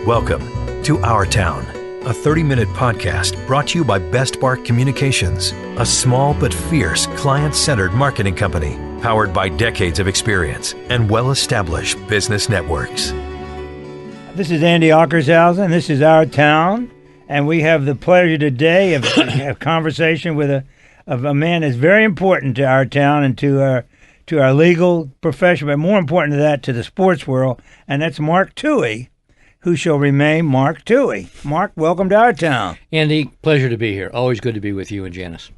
Welcome to Our Town, a 30-minute podcast brought to you by Best Bark Communications, a small but fierce client-centered marketing company powered by decades of experience and well-established business networks. This is Andy Ockershausen. This is Our Town, and we have the pleasure today of a conversation with a man that's very important to our town and to our legal profession, but more important to that, to the sports world, and that's Mark Tuohey, who shall remain Mark Tuohey. Mark, welcome to Our Town. Andy, pleasure to be here. Always good to be with you and Janice.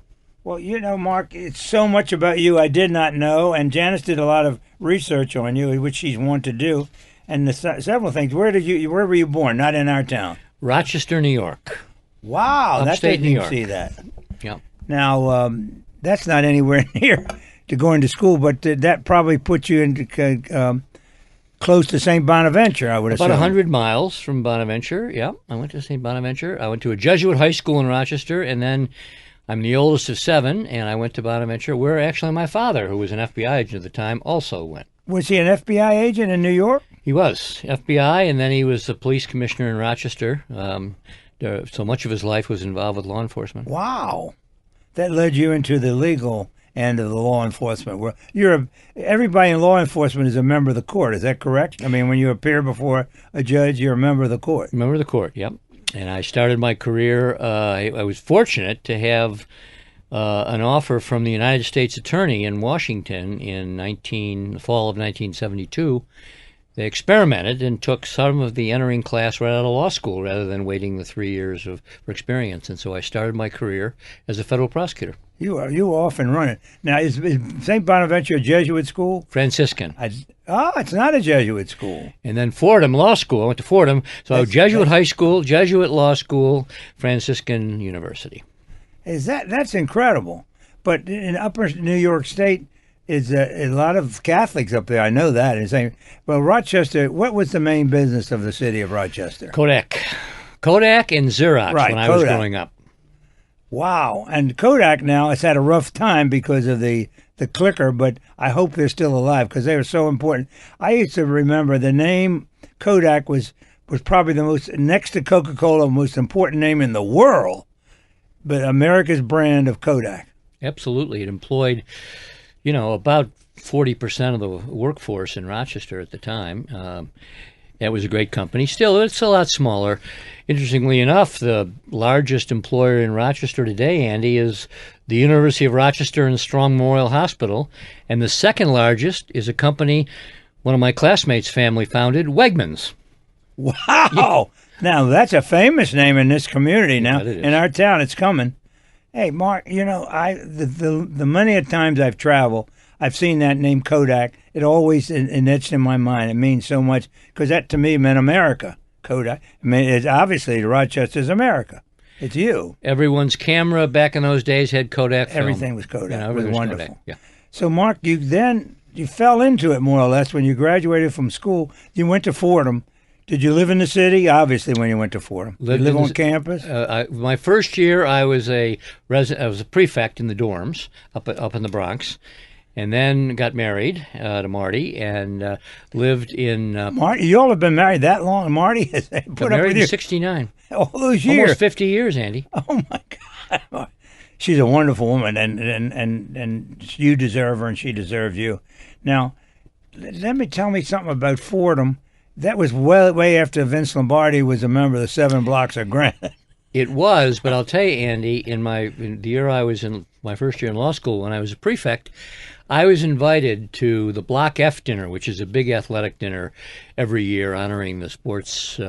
Well, you know, Mark, it's so much about you I did not know, and Janice did a lot of research on you, which she's wanted to do, and several things. Where were you born? Not in our town. Rochester, New York. Wow, that Upstate didn't New York. see that. Yeah. Now, that's not anywhere near to going to school, but that probably put you into close to St. Bonaventure, I would assume. About 100 miles from Bonaventure. Yeah, I went to St. Bonaventure. I went to a Jesuit high school in Rochester, and then I'm the oldest of 7, and I went to Bonaventure, where actually my father, who was an FBI agent at the time, also went. Was he an FBI agent in New York? He was FBI, and then he was the police commissioner in Rochester. So much of his life was involved with law enforcement. Wow. That led you into the legal end of the law enforcement world. Everybody in law enforcement is a member of the court. Is that correct? I mean, when you appear before a judge, you're a member of the court. Member of the court, yep. And I started my career, I was fortunate to have an offer from the United States Attorney in Washington in the fall of 1972. They experimented and took some of the entering class right out of law school rather than waiting the 3 years for experience. And so I started my career as a federal prosecutor. You were off and running. Now, is St. Bonaventure a Jesuit school? Franciscan. It's not a Jesuit school. And then Fordham Law School. I went to Fordham. So Jesuit High School, Jesuit Law School, Franciscan University. That's incredible. But in upper New York State, is a lot of Catholics up there. I know that. Well, Rochester, what was the main business of the city of Rochester? Kodak and Xerox when I was growing up. Wow. And Kodak now has had a rough time because of the clicker, but I hope they're still alive because they were so important. I used to remember the name Kodak was probably the most, next to Coca-Cola, most important name in the world, but America's brand of Kodak. Absolutely. It employed, about 40% of the workforce in Rochester at the time. It was a great company. Still, it's a lot smaller. Interestingly enough, the largest employer in Rochester today, Andy, is the University of Rochester and Strong Memorial Hospital. And the second largest is a company one of my classmates' family founded, Wegmans. Wow. Yeah. Now, that's a famous name in this community now. In our town, it's coming. Hey, Mark, the many a times I've traveled, I've seen that name Kodak. It always etched in my mind. It means so much because that to me meant America. Kodak. I mean, it's obviously Rochester's America. It's you. Everyone's camera back in those days had Kodak film. Everything was Kodak. It was wonderful. Kodak. Yeah. So, Mark, you fell into it more or less when you graduated from school. You went to Fordham. Did you live in the city? Obviously, when you went to Fordham. Did you live on campus? My first year, I was a prefect in the dorms up in the Bronx, and then got married to Marty and lived in. Marty, you all have been married that long. Marty has put up with you. 69. All those years. Almost 50 years, Andy. Oh my God. She's a wonderful woman, and you deserve her, and she deserves you. Now, tell me something about Fordham. That was way after Vince Lombardi was a member of the 7 Blocks of Granite. It was, but I'll tell you, Andy, in the year I was in my first year in law school, when I was a prefect, I was invited to the Block F dinner, which is a big athletic dinner every year honoring the sports,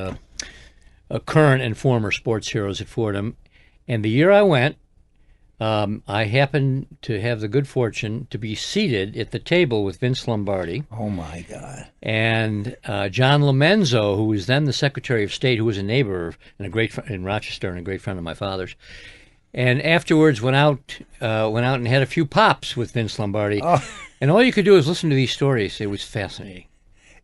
current and former sports heroes at Fordham. And the year I went, I happened to have the good fortune to be seated at the table with Vince Lombardi. Oh, my God. And John Lomenzo, who was then the Secretary of State, who was a neighbor and in Rochester and a great friend of my father's. And afterwards went out and had a few pops with Vince Lombardi. Oh. And all you could do is listen to these stories. It was fascinating.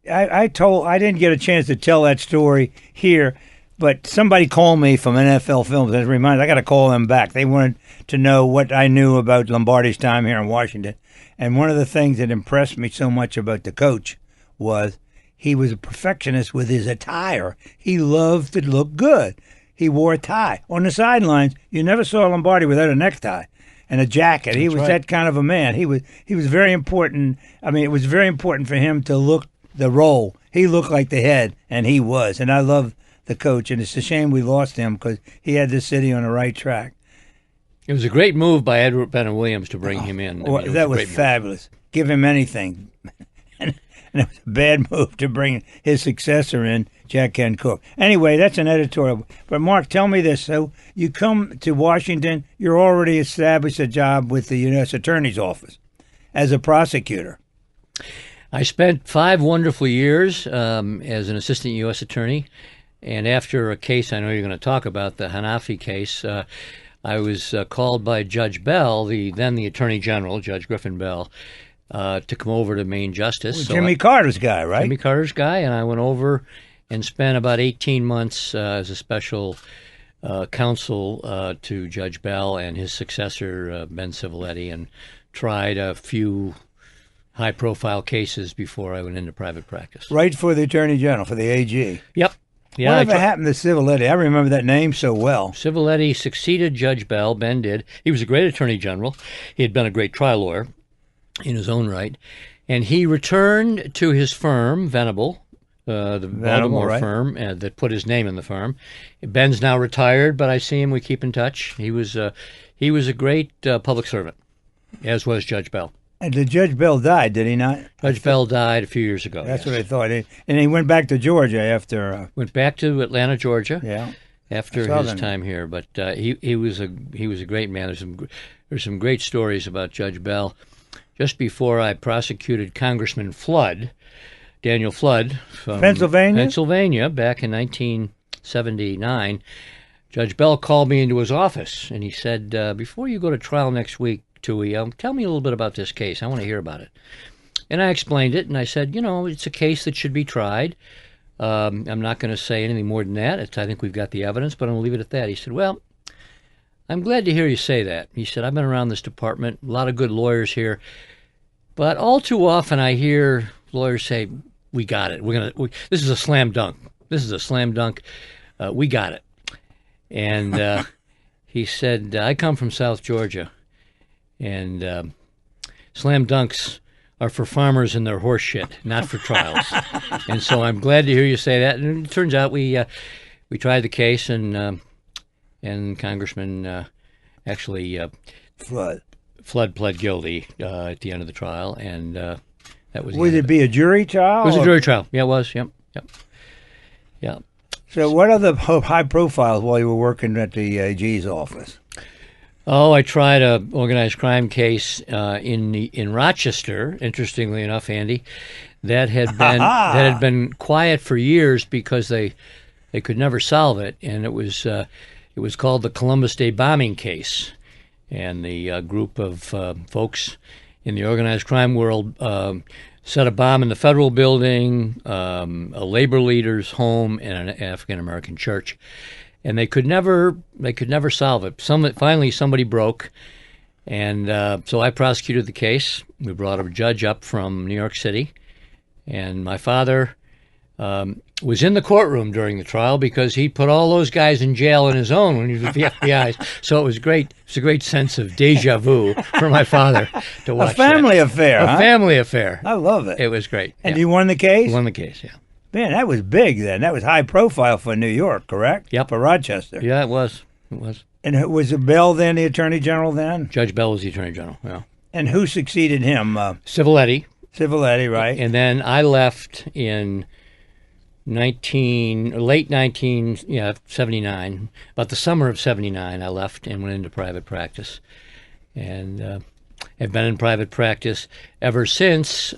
I didn't get a chance to tell that story here, but somebody called me from NFL Films. As a reminder, I got to call them back. They wanted to know what I knew about Lombardi's time here in Washington. And one of the things that impressed me so much about the coach was he was a perfectionist with his attire. He loved to look good. He wore a tie. On the sidelines, you never saw Lombardi without a necktie and a jacket. He was that kind of a man. He was very important. I mean, it was very important for him to look the role. He looked like the head, and he was. And I love the coach, and it's a shame we lost him because he had this city on the right track. It was a great move by Edward Bennett Williams to bring him in. That was fabulous. Give him anything. And it was a bad move to bring his successor in, Jack Ken Cook. Anyway, that's an editorial. But, Mark, tell me this. So you come to Washington, you're already established a job with the U.S. Attorney's Office as a prosecutor. I spent 5 wonderful years as an assistant U.S. attorney. And after a case I know you're going to talk about, the Hanafi case, I was called by Judge Bell, then the Attorney General, Judge Griffin Bell, to come over to Main Justice. Jimmy Carter's guy, right? Jimmy Carter's guy, and I went over and spent about 18 months as a special counsel to Judge Bell and his successor, Ben Civiletti, and tried a few high-profile cases before I went into private practice. Right for the Attorney General, for the AG. Yep. Yeah, whatever happened to Civiletti? I remember that name so well. Civiletti succeeded Judge Bell. Ben did. He was a great attorney general. He had been a great trial lawyer in his own right. And he returned to his firm, Venable, the Baltimore firm that put his name in the firm. Ben's now retired, but I see him. We keep in touch. He was a great public servant, as was Judge Bell. And Judge Bell died, did he not? Judge Bell died a few years ago. That's what I thought. And he went back to Georgia after. Went back to Atlanta, Georgia. Yeah. After his time here, but he was a great man. There's some great stories about Judge Bell. Just before I prosecuted Congressman Flood, Daniel Flood from Pennsylvania, back in 1979, Judge Bell called me into his office and he said, "Before you go to trial next week, Tuohey, tell me a little bit about this case. I want to hear about it." And I explained it, and I said, it's a case that should be tried. I'm not going to say anything more than that. I think we've got the evidence, but I'm going to leave it at that. He said, "Well, I'm glad to hear you say that." He said, "I've been around this department, a lot of good lawyers here, but all too often I hear lawyers say, 'We got it. This is a slam dunk. This is a slam dunk. We got it.'" And he said, "I come from South Georgia. And slam dunks are for farmers and their horse shit, not for trials." And so I'm glad to hear you say that. And it turns out we tried the case, and Congressman Flood pled guilty at the end of the trial, and that was. Would it be a jury trial? It was a jury trial. Yeah, it was. Yep. So, what other high profiles while you were working at the AG's office? Oh, I tried a organized crime case in Rochester. Interestingly enough, Andy, that had been quiet for years because they could never solve it, and it was called the Columbus Day bombing case, and the group of folks in the organized crime world set a bomb in the federal building, a labor leader's home, and an African American church. And they could never solve it. Finally, somebody broke, and so I prosecuted the case. We brought a judge up from New York City, and my father was in the courtroom during the trial because he put all those guys in jail on his own when he was with the FBI. So it was great. It's a great sense of deja vu for my father to watch. A family affair. A family affair. I love it. It was great. And you won the case? Won the case, yeah. Man, that was big then. That was high profile for New York, correct? Yep. For Rochester. Yeah, it was. It was. And was Bell then the Attorney General then? Judge Bell was the Attorney General, yeah. And who succeeded him? Civiletti. Civiletti, right. And then I left in late 79. About the summer of 79, I left and went into private practice. And have been in private practice ever since,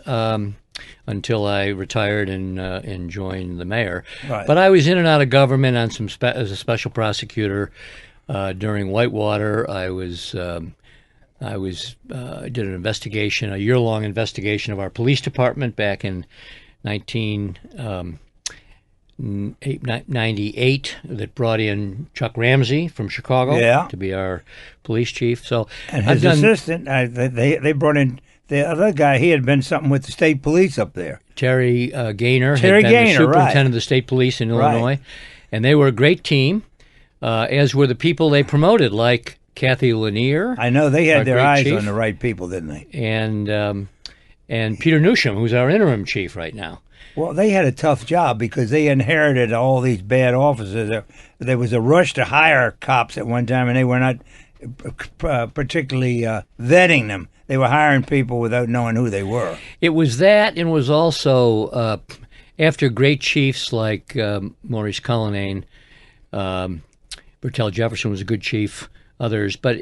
until I retired and joined the mayor. Right. But I was in and out of government on as a special prosecutor during Whitewater. I did an investigation, a year-long investigation of our police department back in 1998 that brought in Chuck Ramsey from Chicago to be our police chief. So and his assistant, they brought in the other guy, he had been something with the state police up there. Terry Gaynor had been the superintendent of the state police in Illinois, and they were a great team, as were the people they promoted, like Kathy Lanier. I know they had their eyes on the right people, didn't they? And Peter Newsham, who's our interim chief right now. Well, they had a tough job because they inherited all these bad officers. There was a rush to hire cops at one time, and they were not particularly vetting them. They were hiring people without knowing who they were. It was that, and was also after great chiefs like Maurice Cullinane, Bertell Jefferson was a good chief, others, but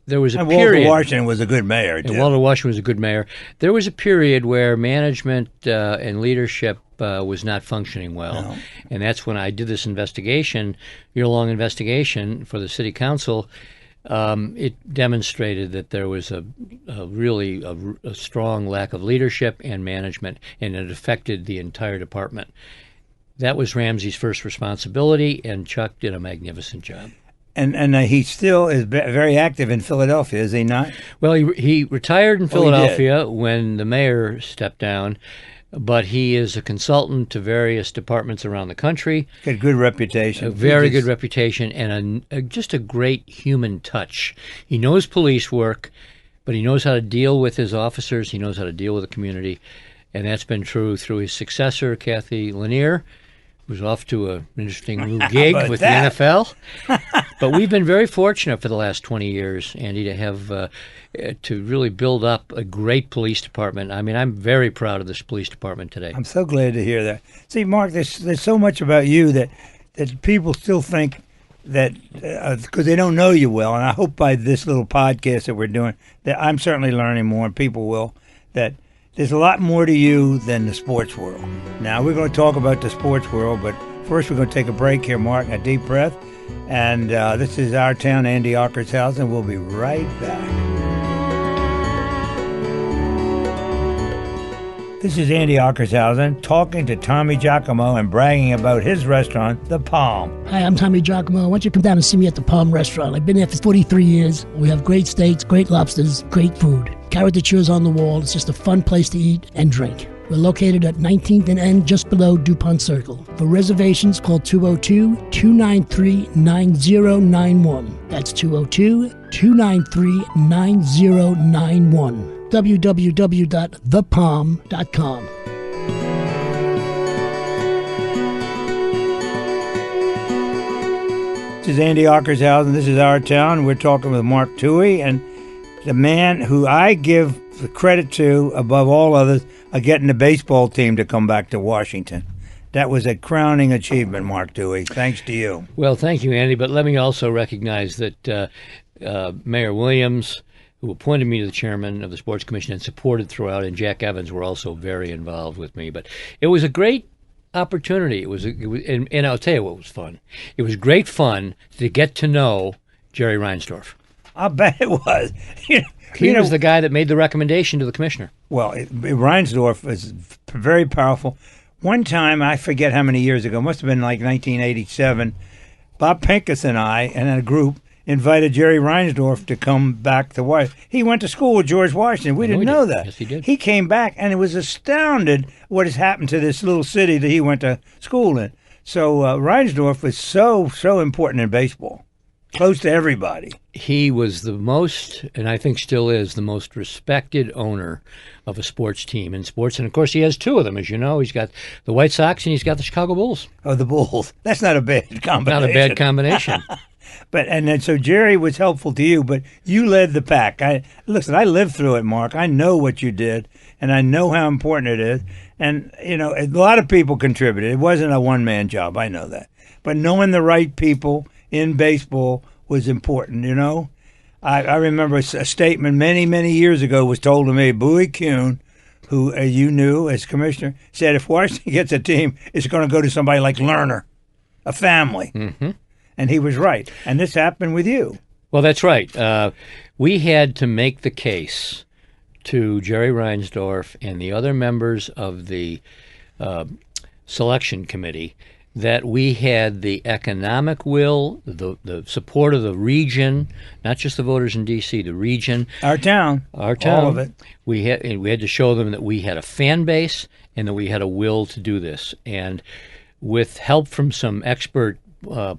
there was a period. Walter Washington was a good mayor, too. And Walter Washington was a good mayor. There was a period where management and leadership was not functioning well. No. And that's when I did this investigation, year-long investigation for the city council. It demonstrated that there was a really strong lack of leadership and management, and it affected the entire department. That was Ramsey's first responsibility, and Chuck did a magnificent job. And he still is very active in Philadelphia, is he not? Well, he retired in Philadelphia when the mayor stepped down, but he is a consultant to various departments around the country. Got a good reputation. A very good reputation, and just a great human touch. He knows police work, but he knows how to deal with his officers. He knows how to deal with the community, and that's been true through his successor, Kathy Lanier, who's off to an interesting new gig with the NFL. But we've been very fortunate for the last 20 years, Andy, to have to really build up a great police department. I mean, I'm very proud of this police department today. I'm so glad to hear that. See, Mark, there's so much about you that people still think that because they don't know you well, and I hope by this little podcast that we're doing that I'm certainly learning more, and people will, that there's a lot more to you than the sports world. Now, we're going to talk about the sports world, but first we're going to take a break here, Mark, a deep breath. And this is Our Town, Andy Ockershausen. We'll be right back. This is Andy Ockershausen talking to Tommy Giacomo and bragging about his restaurant, The Palm. Hi, I'm Tommy Giacomo. Why don't you come down and see me at The Palm Restaurant? I've been there for 43 years. We have great steaks, great lobsters, great food. Caricatures on the wall. It's just a fun place to eat and drink. We're located at 19th and N, just below DuPont Circle. For reservations, call 202-293-9091. That's 202-293-9091. www.thepalm.com. This is Andy Ockershausen. This is Our Town. We're talking with Mark Tuohey, and the man who I give the credit to above all others of getting the baseball team to come back to Washington. That was a crowning achievement, Mark Tuohey. Thanks to you. Well, thank you, Andy. But let me also recognize that Mayor Williams, who appointed me to the chairman of the Sports Commission and supported throughout, and Jack Evans were also very involved with me. But it was a great opportunity. It was and I'll tell you what was fun. It was great fun to get to know Jerry Reinsdorf. I bet it was. He was the guy that made the recommendation to the commissioner. Well, Reinsdorf is very powerful. One time, I forget how many years ago, must have been like 1987, Bob Pincus and I and a group invited Jerry Reinsdorf to come back to Washington. He went to school with George Washington. We didn't know that. Yes, he did. He came back, and it was astounded what has happened to this little city that he went to school in. So Reinsdorf was so important in baseball. Close to everybody. He was the most, and I think still is, the most respected owner of a sports team in sports. And, of course, he has two of them, as you know. He's got the White Sox and he's got the Chicago Bulls. Oh, the Bulls. That's not a bad combination. Not a bad combination. And then so Jerry was helpful to you, but you led the pack. Listen, I lived through it, Mark. I know what you did, and I know how important it is. And, a lot of people contributed. It wasn't a one-man job. I know that. But knowing the right people in baseball was important, I remember a statement many years ago was told to me. Bowie Kuhn, who you knew as commissioner, said if Washington gets a team, it's going to go to somebody like Lerner, a family. Mm-hmm. And he was right. And this happened with you. Well, that's right. We had to make the case to Jerry Reinsdorf and the other members of the selection committee that we had the economic will, the support of the region, not just the voters in D.C., the region. Our town. All of it. We had to show them that we had a fan base and that we had a will to do this. And with help from some expert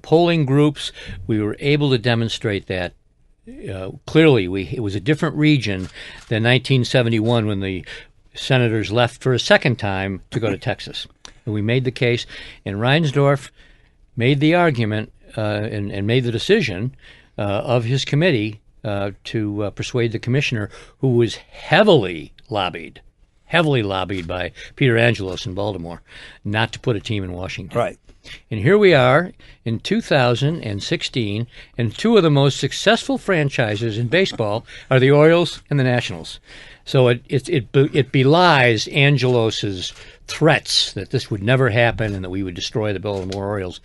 polling groups, we were able to demonstrate that clearly. It was a different region than 1971 when the senators left for a second time to go to Texas. And we made the case, and Reinsdorf made the argument and made the decision of his committee to persuade the commissioner, who was heavily lobbied by Peter Angelos in Baltimore, not to put a team in Washington. Right. And here we are in 2016, and two of the most successful franchises in baseball are the Orioles and the Nationals. So it belies Angelos's threats that this would never happen and that we would destroy the Baltimore Orioles.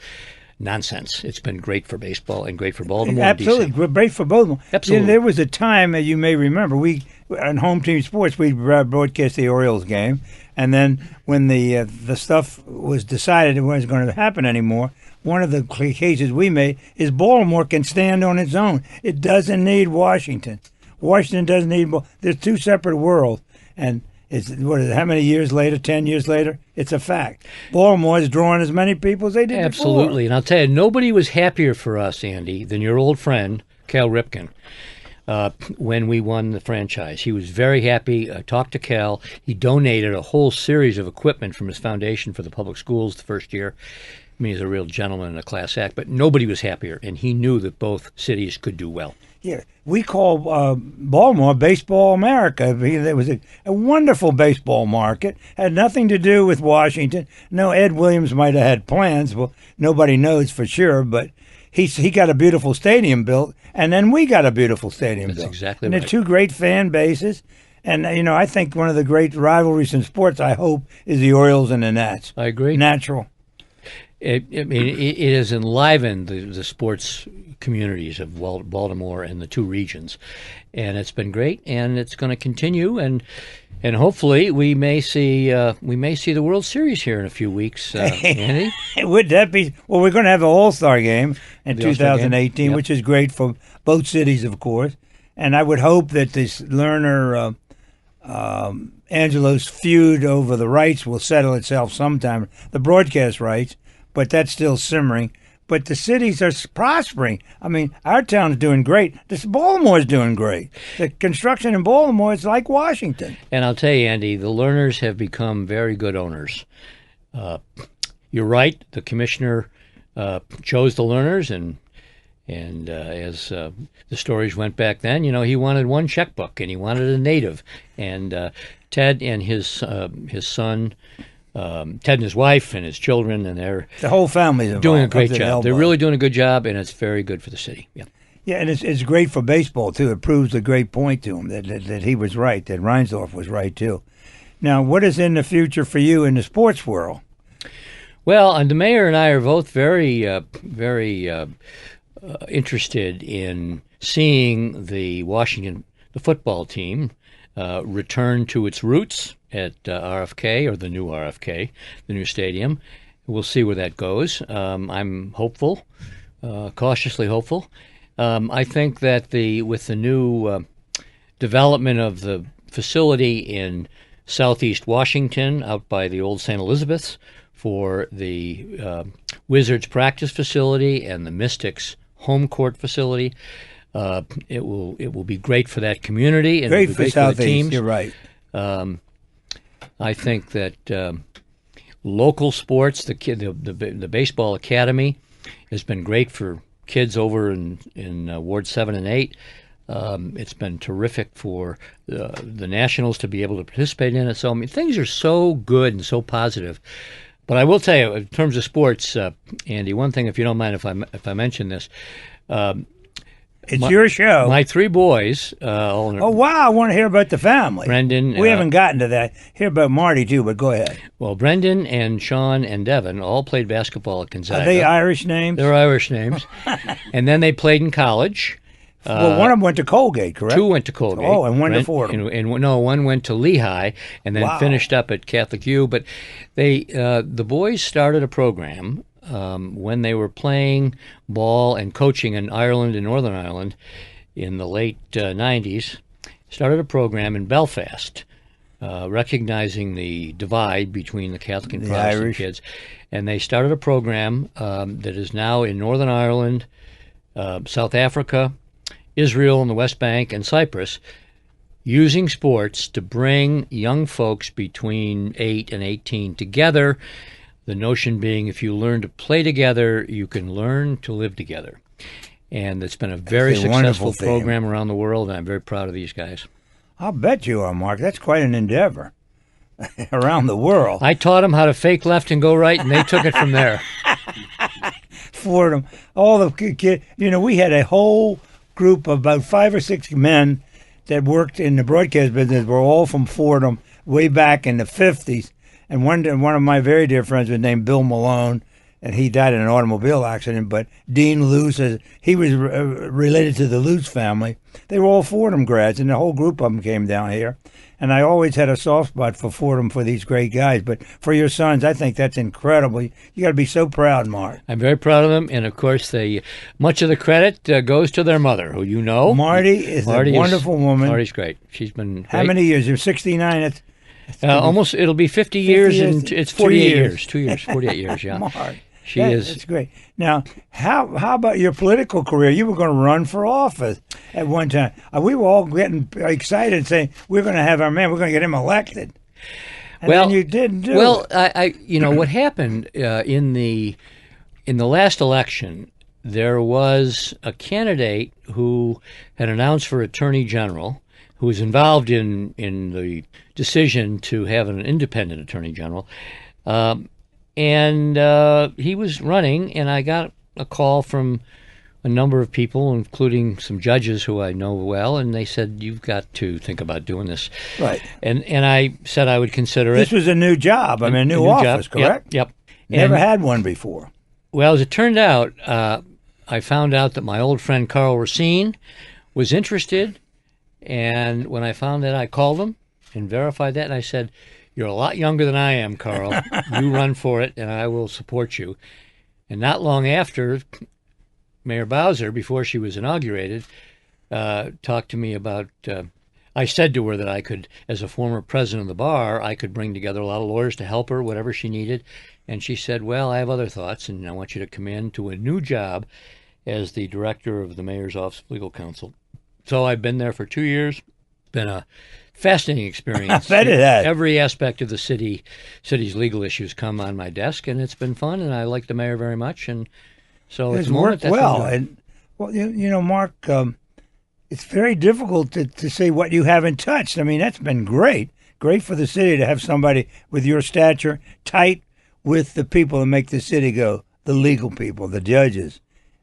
Nonsense. It's been great for baseball and great for Baltimore. Absolutely, great for Baltimore. Absolutely. There was a time, you may remember, we on Home Team Sports we broadcast the Orioles game, and then when the stuff was decided it wasn't going to happen anymore, one of the cases we made is Baltimore can stand on its own. It doesn't need Washington. Washington doesn't need. There's two separate worlds, and how many years later? 10 years later, it's a fact. Baltimore is drawing as many people as they did Absolutely. before. And I'll tell you, nobody was happier for us, Andy, than your old friend, Cal Ripken, when we won the franchise. He was very happy. I talked to Cal. He donated a whole series of equipment from his foundation for the public schools the first year. I mean, he's a real gentleman and a class act, but nobody was happier, and he knew that both cities could do well. Yeah, we call Baltimore Baseball America. There was a wonderful baseball market. Had nothing to do with Washington. No, Ed Williams might have had plans. Well, nobody knows for sure, but he got a beautiful stadium built, and then we got a beautiful stadium built. That's exactly right. And they're two great fan bases. And, I think one of the great rivalries in sports, I hope, is the Orioles and the Nats. I agree. Natural. It has enlivened the sports communities of Baltimore and the two regions, and it's been great, and it's going to continue, and hopefully we may see the World Series here in a few weeks. Andy, would that be? Well, we're going to have the All-Star game in 2018, yep. Which is great for both cities, of course, and I would hope that this Lerner Angelos feud over the rights will settle itself sometime, the broadcast rights. But that's still simmering. But the cities are prospering. I mean, our town's doing great. Baltimore's doing great. The construction in Baltimore is like Washington. And I'll tell you, Andy, the Lerners have become very good owners. You're right. The commissioner chose the Lerners, and as the stories went back then, he wanted one checkbook, and he wanted a native. And Ted and his son. Ted and his wife and his children, and the whole family is doing a great job. They're really doing a good job, and it's very good for the city. Yeah, yeah, and it's great for baseball too. It proves a great point to him that he was right, that Reinsdorf was right too. Now, what is in the future for you in the sports world? Well, and the mayor and I are both very interested in seeing the football team return to its roots at RFK, or the new RFK, the new stadium. We'll see where that goes. I'm hopeful, cautiously hopeful. I think that with the new development of the facility in southeast Washington, out by the old St. Elizabeth's, for the Wizards practice facility and the Mystics home court facility, it will be great for that community and great for Southeast. The teams. You're right. I think that local sports, the baseball academy, has been great for kids over in Ward 7 and 8. It's been terrific for the Nationals to be able to participate in it. So things are so good and so positive. But I will tell you, in terms of sports, Andy, one thing, if you don't mind, if I mention this. It's your show. My three boys. Oh, wow. I want to hear about the family. Brendan. We haven't gotten to that. Hear about Marty, too, but go ahead. Well, Brendan and Sean and Devin all played basketball at Gonzaga. Are they Irish names? They're Irish names. And then they played in college. Well, one of them went to Colgate, correct? Two went to Colgate. Oh, and one to Fordham. And one went to Lehigh, and then finished up at Catholic U. But the boys started a program when they were playing ball and coaching in Ireland and Northern Ireland in the late 90s, started a program in Belfast, recognizing the divide between the Catholic and Protestant Irish kids. And they started a program that is now in Northern Ireland, South Africa, Israel and the West Bank, and Cyprus, using sports to bring young folks between 8 and 18 together. The notion being, if you learn to play together, you can learn to live together. And it's been a very successful program around the world, and I'm very proud of these guys. I'll bet you are, Mark. That's quite an endeavor around the world. I taught them how to fake left and go right, and they took it from there. Fordham, all the kids. You know, we had a whole group of about 5 or 6 men that worked in the broadcast business. Were all from Fordham way back in the 50s. And one of my very dear friends was named Bill Malone, and he died in an automobile accident. But Dean Luce, he was related to the Luce family. They were all Fordham grads, and the whole group of them came down here. And I always had a soft spot for Fordham, for these great guys. But for your sons, I think that's incredible. You got to be so proud, Mark. I'm very proud of them, and of course, much of the credit goes to their mother, who you know. Marty is a wonderful woman. Marty's great. She's been great. How many years? You're 69. Almost. It'll be 50 years, and it's 48 years. 2 years, 48 years. Yeah. Mark. That's great. Now, how about your political career? You were going to run for office at one time. We were all getting excited, saying we're going to have our man. We're going to get him elected. And then you didn't do it. Well, what happened in the last election, there was a candidate who had announced for Attorney General, who was involved in the decision to have an independent Attorney General. And he was running, and I got a call from a number of people, including some judges who I know well, and they said, "You've got to think about doing this." Right. And I said I would consider it. This was a new job. I mean, a new office, job. Correct? Yep. Never had one before. Well, as it turned out, I found out that my old friend Carl Racine was interested, and when I found that, I called him and verified that, and I said, "You're a lot younger than I am, Carl. You run for it, and I will support you." And not long after, Mayor Bowser, before she was inaugurated, talked to me about, I said to her that I could, as a former president of the bar, I could bring together a lot of lawyers to help her, whatever she needed. And she said, "Well, I have other thoughts, and I want you to come in to a new job as the director of the Mayor's Office of Legal Counsel." So I've been there for 2 years. Been a fascinating experience. I bet it has. Every aspect of the city's legal issues come on my desk, and it's been fun, and I like the mayor very much, and so it's worked well. And you know, Mark, it's very difficult to say what you haven't touched. I mean, that's been great for the city to have somebody with your stature, tight with the people that make the city go, the legal people, the judges,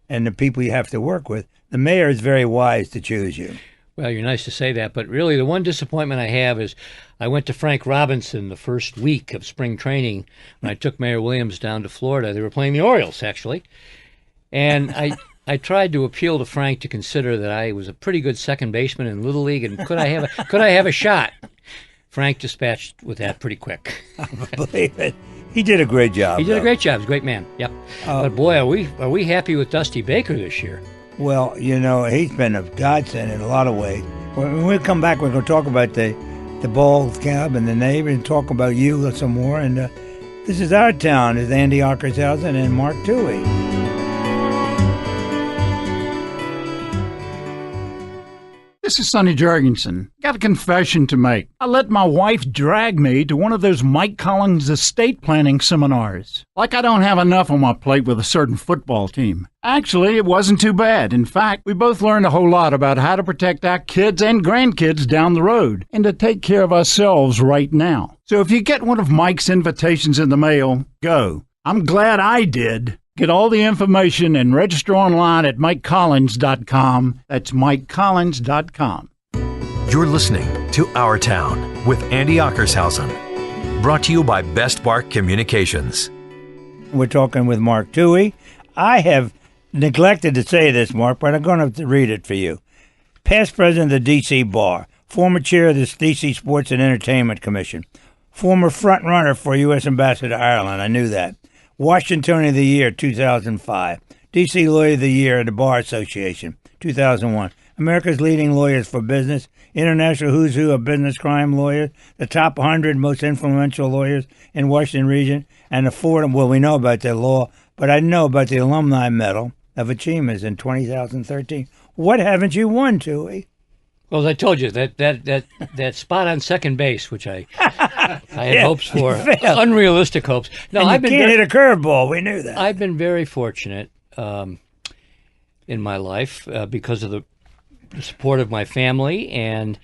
and the people you have to work with. The mayor is very wise to choose you. Well, you're nice to say that, but really the one disappointment I have is I went to Frank Robinson the first week of spring training when I took Mayor Williams down to Florida. They were playing the Orioles, actually. And I tried to appeal to Frank to consider that I was a pretty good second baseman in Little League, and could I have a shot? Frank dispatched with that pretty quick. I believe it. He did a great job. He did a great job. He's a great man. Yep. But boy, are we happy with Dusty Baker this year? Well, you know, he's been a godsend in a lot of ways. When we come back, we're going to talk about the ball club and the neighbor, and talk about you some more. And this is Our Town. It's Andy Ockershausen and Mark Tuohey. This is Sonny Jurgensen. Got a confession to make. I let my wife drag me to one of those Mike Collins estate planning seminars. Like I don't have enough on my plate with a certain football team. Actually, it wasn't too bad. In fact, we both learned a whole lot about how to protect our kids and grandkids down the road, and to take care of ourselves right now. So if you get one of Mike's invitations in the mail, go. I'm glad I did. Get all the information and register online at MikeCollins.com. That's MikeCollins.com. You're listening to Our Town with Andy Ockershausen. Brought to you by Best Bark Communications. We're talking with Mark Tuohey. I have neglected to say this, Mark, but I'm going to read it for you. Past president of the D.C. Bar, former chair of the D.C. Sports and Entertainment Commission, former front runner for U.S. Ambassador to Ireland. I knew that. Washingtonian of the Year, 2005. D.C. Lawyer of the Year at the Bar Association, 2001. America's Leading Lawyers for Business, International Who's Who of Business Crime Lawyers, the top 100 most influential lawyers in Washington region, and the Fordham, well, we know about their law, but I know about the Alumni Medal of Achievements in 2013. What haven't you won, Tuohey? Well, as I told you, that spot on second base, which I had hopes for, unrealistic hopes. No, and you can't hit a curveball. We knew that. I've been very fortunate in my life because of the support of my family, and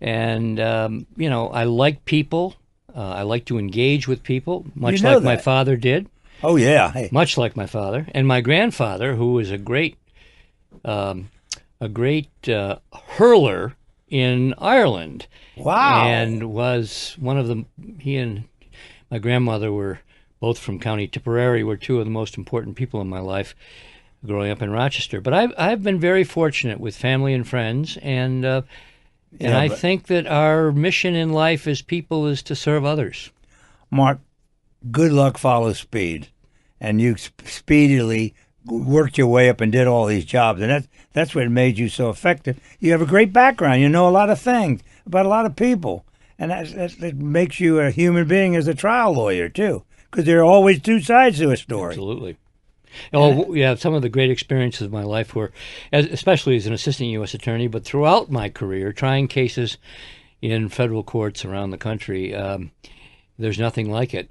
I like people. I like to engage with people, much like my father did. Oh yeah, hey. Much like my father and my grandfather, who was a great hurler in Ireland. Wow! And was one of the. He and my grandmother were both from County Tipperary. Were two of the most important people in my life growing up in Rochester. But I've been very fortunate with family and friends, and I think that our mission in life as people is to serve others. Mark, good luck follows speed, and you speedily worked your way up and did all these jobs, and that's what made you so effective. You have a great background. You know a lot of things about a lot of people, and that makes you a human being as a trial lawyer too, because there are always two sides to a story. Absolutely. Oh, yeah, some of the great experiences of my life were, especially as an assistant U.S. attorney, but throughout my career, trying cases in federal courts around the country. There's nothing like it.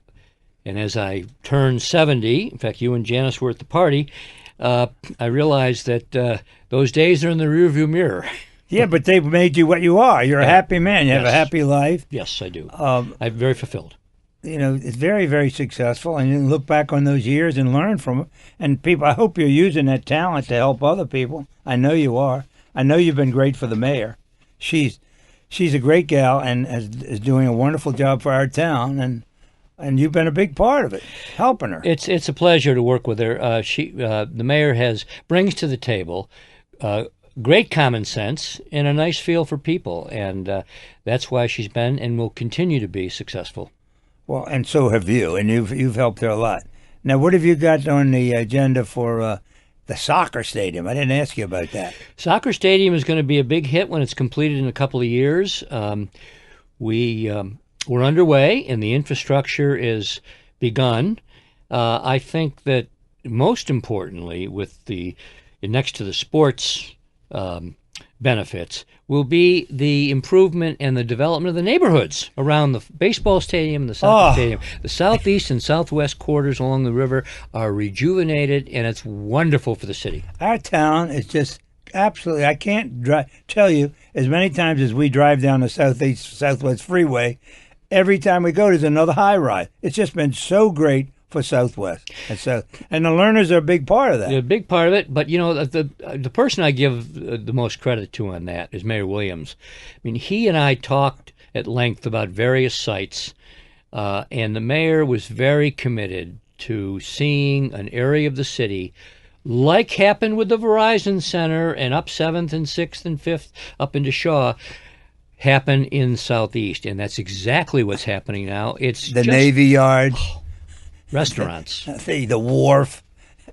And as I turned 70, in fact, you and Janice were at the party, I realized that those days are in the rearview mirror. Yeah, but they've made you what you are. You're a happy man. You have a happy life. Yes, I do. I'm very fulfilled. It's very, very successful, and you can look back on those years and learn from it. And people, I hope you're using that talent to help other people. I know you are. I know you've been great for the mayor. She's a great gal and is doing a wonderful job for our town, and you've been a big part of it, helping her. It's a pleasure to work with her. The mayor brings to the table great common sense and a nice feel for people, and that's why she's been and will continue to be successful. Well, and so have you, and you've helped her a lot. Now, what have you got on the agenda for the soccer stadium? I didn't ask you about that. Soccer stadium is going to be a big hit when it's completed in a couple of years. We're underway, and the infrastructure is begun. I think that most importantly, next to the sports benefits, will be the improvement and the development of the neighborhoods around the baseball stadium and the soccer stadium. The southeast and southwest quarters along the river are rejuvenated, and it's wonderful for the city. Our town is just absolutely, I can't tell you as many times as we drive down the southwest freeway, every time we go, there's another high rise. It's just been so great for Southwest, and the learners are a big part of that. They're a big part of it, but the person I give the most credit to on that is Mayor Williams. I mean, he and I talked at length about various sites, and the mayor was very committed to seeing an area of the city, like happened with the Verizon Center and up 7th and 6th and 5th up into Shaw, happen in Southeast, and that's exactly what's happening now. It's the Navy Yard. Restaurants. The wharf,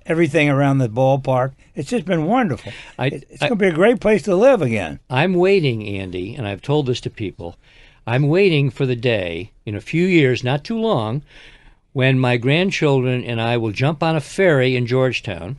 everything around the ballpark. It's just been wonderful. It's going to be a great place to live again. I'm waiting, Andy, and I've told this to people, I'm waiting for the day, in a few years, not too long, when my grandchildren and I will jump on a ferry in Georgetown,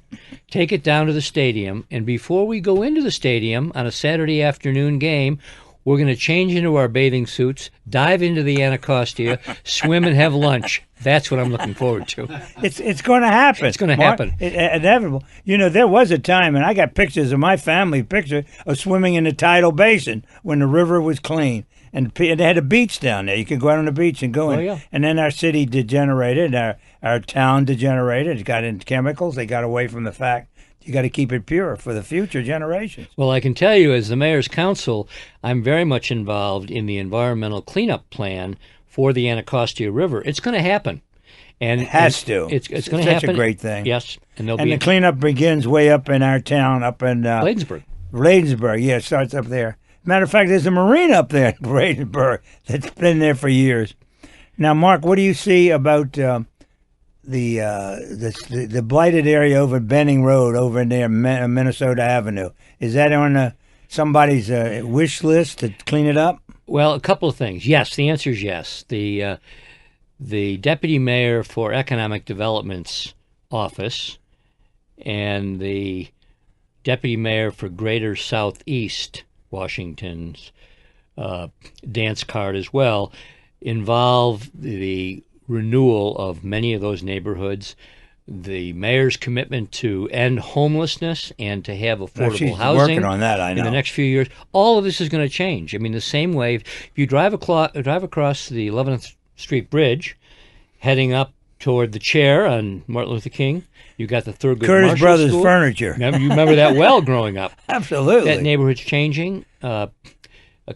take it down to the stadium, and before we go into the stadium on a Saturday afternoon game, we're going to change into our bathing suits, dive into the Anacostia, swim, and have lunch. That's what I'm looking forward to. It's going to happen. It's going to happen. Inevitable. There was a time, and I got pictures of my family picture of swimming in the tidal basin when the river was clean. And they had a beach down there. You could go out on the beach and go in. Oh, yeah. And then our city degenerated, our town degenerated. It got into chemicals. They got away from the fact you got to keep it pure for the future generations. Well, I can tell you, as the mayor's counsel, I'm very much involved in the environmental cleanup plan for the Anacostia River. It's going to happen. And it has to. It's going to happen. Such a great thing. Yes. And the cleanup begins way up in our town, up in Bladensburg, yeah, it starts up there. Matter of fact, there's a marina up there in Bladensburg that's been there for years. Now, Mark, what do you see about the blighted area over Benning Road over in there, Minnesota Avenue. Is that on somebody's wish list to clean it up? Well, a couple of things. Yes, the answer is yes. The deputy mayor for economic development's office and the deputy mayor for Greater Southeast Washington's dance card as well involve the renewal of many of those neighborhoods, the mayor's commitment to end homelessness and to have affordable housing working on that, I know. in the next few years. All of this is going to change. I mean, the same way, if you drive across the 11th Street Bridge, heading up toward the chair on Martin Luther King, you got the Thurgood Curtis Marshall Brothers School. Furniture. You remember that well growing up. Absolutely. That neighborhood's changing.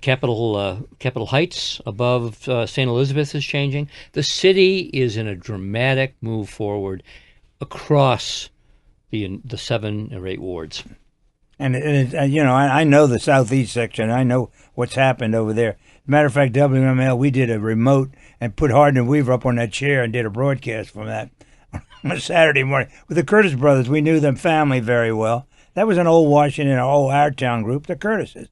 Capitol Heights above St. Elizabeth is changing. The city is in a dramatic move forward across the 7 or 8 wards. And I know the southeast section. I know what's happened over there. Matter of fact, WML, we did a remote and put Hardin and Weaver up on that chair and did a broadcast from that on a Saturday morning. With the Curtis brothers, we knew them family very well. That was an old Washington, our town group, the Curtises.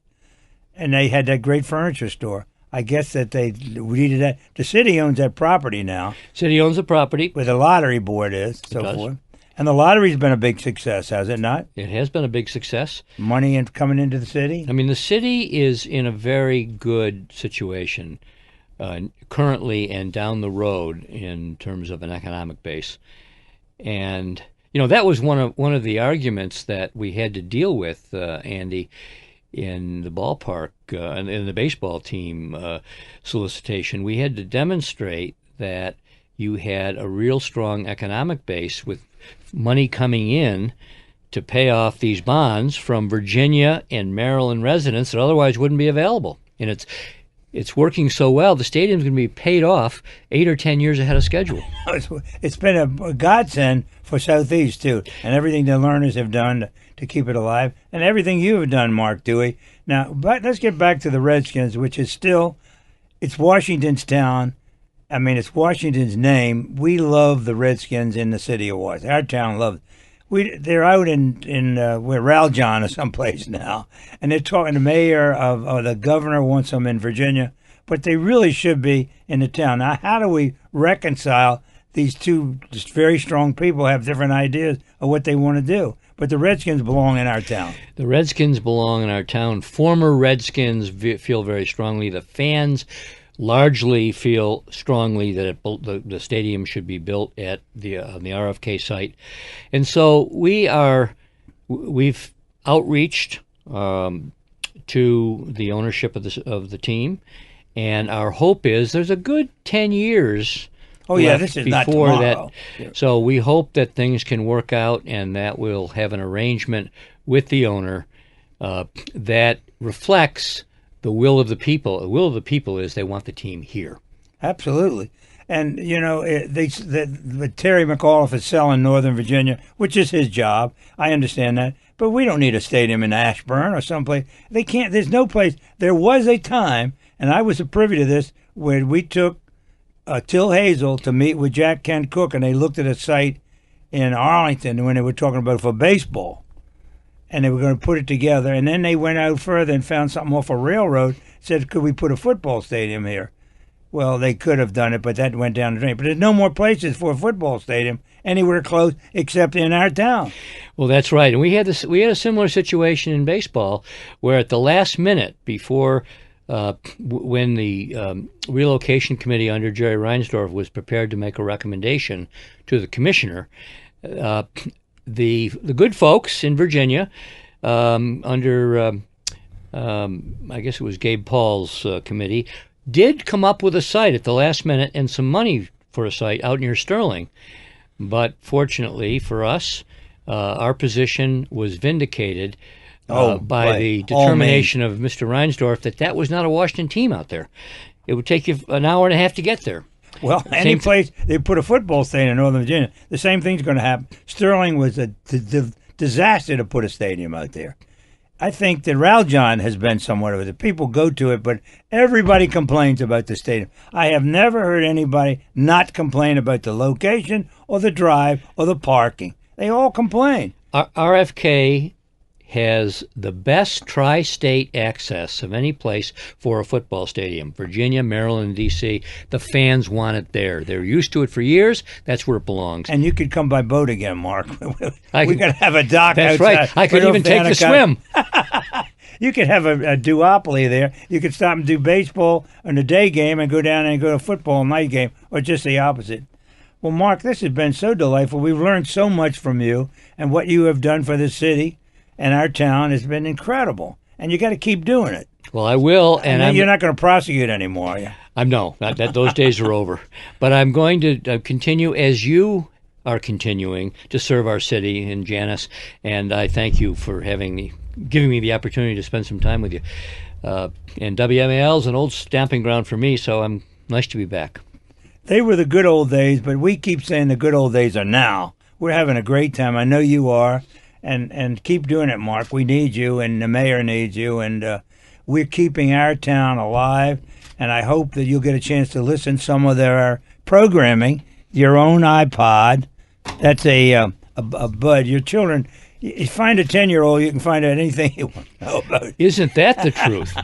And they had that great furniture store. I guess that they needed that. The city owns that property now. City owns the property. Where the lottery board is, so forth. And the lottery's been a big success, has it not? It has been a big success. Money coming into the city? I mean, the city is in a very good situation currently and down the road in terms of an economic base. And, that was one of the arguments that we had to deal with, Andy, in the ballpark, in the baseball team solicitation. We had to demonstrate that you had a real strong economic base with money coming in to pay off these bonds from Virginia and Maryland residents that otherwise wouldn't be available. And it's working so well, the stadium's going to be paid off 8 or 10 years ahead of schedule. It's been a godsend for Southeast, too, and everything the learners have done to keep it alive, and everything you have done, Mark Tuohey. Now, but let's get back to the Redskins, which is still, it's Washington's town. I mean, it's Washington's name. We love the Redskins in the city of Washington. Our town loves it. They're out in where Raljon or someplace now, and they're talking to the mayor or the governor wants them in Virginia, but they really should be in the town. Now, how do we reconcile these two just very strong people have different ideas of what they want to do? But the Redskins belong in our town. The Redskins belong in our town. Former Redskins feel very strongly. The fans largely feel strongly that the stadium should be built at the RFK site, and so we've outreached to the ownership of the team, and our hope is there's a good 10 years. Oh yeah, this is not tomorrow. So we hope that things can work out, and that we'll have an arrangement with the owner that reflects the will of the people. The will of the people is they want the team here. Absolutely. And, Terry McAuliffe is selling Northern Virginia, which is his job. I understand that. But we don't need a stadium in Ashburn or someplace. They can't. There's no place. There was a time, and I was privy to this, where we took Till Hazel to meet with Jack Kent Cook, and they looked at a site in Arlington when they were talking about it for baseball. And they were going to put it together. And then they went out further and found something off a railroad, said, could we put a football stadium here? Well, they could have done it, but that went down the drain. But there's no more places for a football stadium anywhere close except in our town. Well, that's right. And we had a similar situation in baseball where at the last minute before when the relocation committee under Jerry Reinsdorf was prepared to make a recommendation to the commissioner, the good folks in Virginia, under I guess it was Gabe Paul's committee, did come up with a site at the last minute and some money for a site out near Sterling. But fortunately for us, our position was vindicated by the determination of Mr. Reinsdorf that was not a Washington team out there. It would take you an hour and a half to get there. Well, any place they put a football stadium in Northern Virginia, the same thing's going to happen. Sterling was a disaster to put a stadium out there. I think that Raljon has been somewhat of it. People go to it, but everybody complains about the stadium. I have never heard anybody not complain about the location or the drive or the parking. They all complain. RFK has the best tri-state access of any place for a football stadium. Virginia, Maryland, D.C., the fans want it there. They're used to it for years. That's where it belongs. And you could come by boat again, Mark. We got to have a dock that's outside. That's right. I could even take the swim. You could have a duopoly there. You could stop and do baseball on the day game and go down and go to football night game, or just the opposite. Well, Mark, this has been so delightful. We've learned so much from you, and what you have done for the city and our town has been incredible. And you got to keep doing it. Well, I will. And you're not going to prosecute anymore, are you? No, not that. Those days are over. But I'm going to continue as you are continuing to serve our city and Janice. And I thank you for giving me the opportunity to spend some time with you. And WMAL is an old stamping ground for me, so I'm nice to be back. They were the good old days, but we keep saying the good old days are now. We're having a great time. I know you are. And keep doing it, Mark. We need you, and the mayor needs you, and we're keeping our town alive. And I hope that you'll get a chance to listen to some of their programming, your own iPod. That's a bud. Your children, you find a 10-year-old, you can find out anything you want to know about. Isn't that the truth?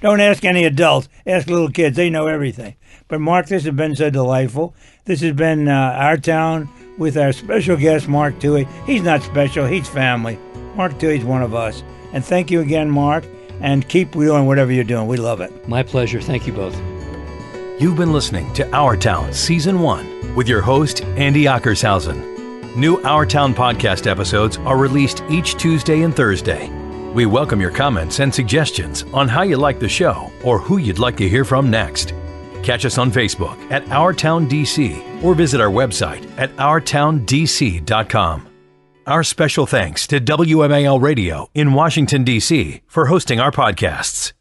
Don't ask any adults. Ask little kids. They know everything. But, Mark, this has been so delightful. This has been Our Town with our special guest, Mark Tuohey. He's not special. He's family. Mark Tuohey's one of us. And thank you again, Mark. And keep doing whatever you're doing. We love it. My pleasure. Thank you both. You've been listening to Our Town Season 1 with your host, Andy Ockershausen. New Our Town podcast episodes are released each Tuesday and Thursday. We welcome your comments and suggestions on how you like the show or who you'd like to hear from next. Catch us on Facebook at Our Town DC or visit our website at OurTownDC.com. Our special thanks to WMAL Radio in Washington, D.C. for hosting our podcasts.